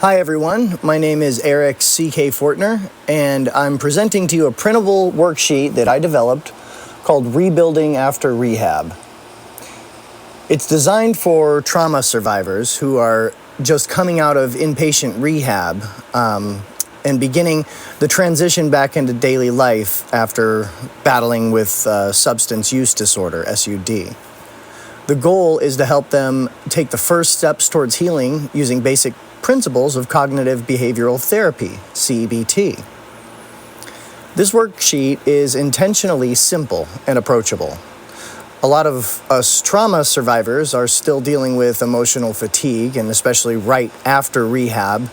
Hi everyone, my name is Eric C.K. Fortner, and I'm presenting to you a printable worksheet that I developed called Rebuilding After Rehab. It's designed for trauma survivors who are just coming out of inpatient rehab and beginning the transition back into daily life after battling with substance use disorder, SUD. The goal is to help them take the first steps towards healing using basic principles of cognitive behavioral therapy, CBT. This worksheet is intentionally simple and approachable. A lot of us trauma survivors are still dealing with emotional fatigue, and especially right after rehab,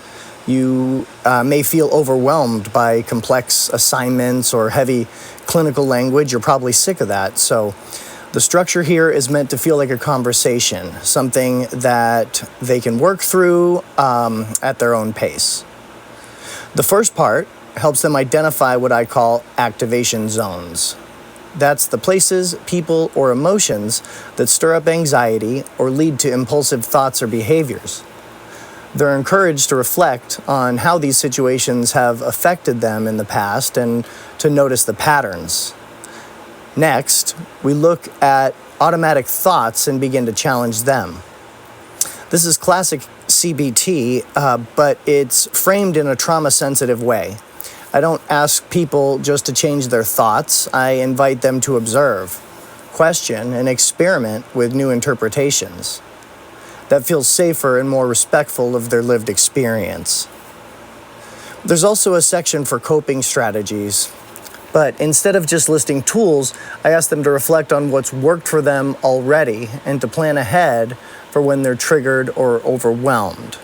you may feel overwhelmed by complex assignments or heavy clinical language. You're probably sick of that. So the structure here is meant to feel like a conversation, something that they can work through at their own pace. The first part helps them identify what I call activation zones. That's the places, people, or emotions that stir up anxiety or lead to impulsive thoughts or behaviors. They're encouraged to reflect on how these situations have affected them in the past and to notice the patterns. Next, we look at automatic thoughts and begin to challenge them. This is classic CBT, but it's framed in a trauma-sensitive way. I don't ask people just to change their thoughts. I invite them to observe, question, and experiment with new interpretations. That feels safer and more respectful of their lived experience. There's also a section for coping strategies. But instead of just listing tools, I ask them to reflect on what's worked for them already and to plan ahead for when they're triggered or overwhelmed.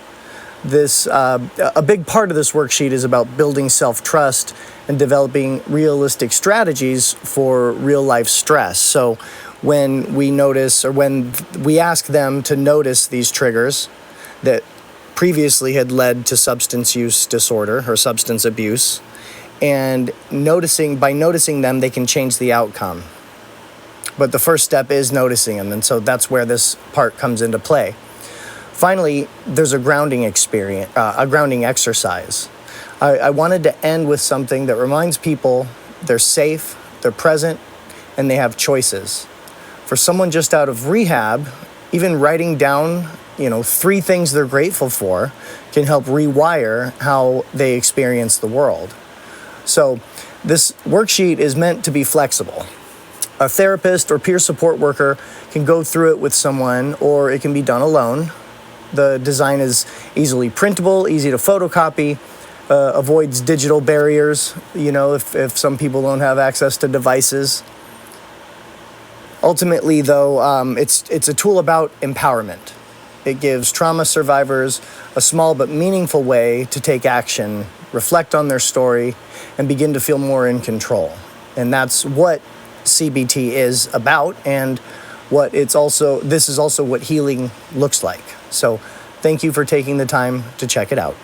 A big part of this worksheet is about building self-trust and developing realistic strategies for real-life stress. So when we notice, or when we ask them to notice these triggers that previously had led to substance use disorder or substance abuse, and by noticing them, they can change the outcome. But the first step is noticing them, and so that's where this part comes into play. Finally, there's a grounding exercise. I wanted to end with something that reminds people they're safe, they're present, and they have choices. For someone just out of rehab, even writing down 3 things they're grateful for can help rewire how they experience the world. So this worksheet is meant to be flexible. A therapist or peer support worker can go through it with someone, or it can be done alone. The design is easily printable, easy to photocopy, avoids digital barriers, if some people don't have access to devices. Ultimately, though, it's a tool about empowerment. It gives trauma survivors a small but meaningful way to take action, reflect on their story, and begin to feel more in control. And that's what CBT is about, and this is also what healing looks like. So thank you for taking the time to check it out.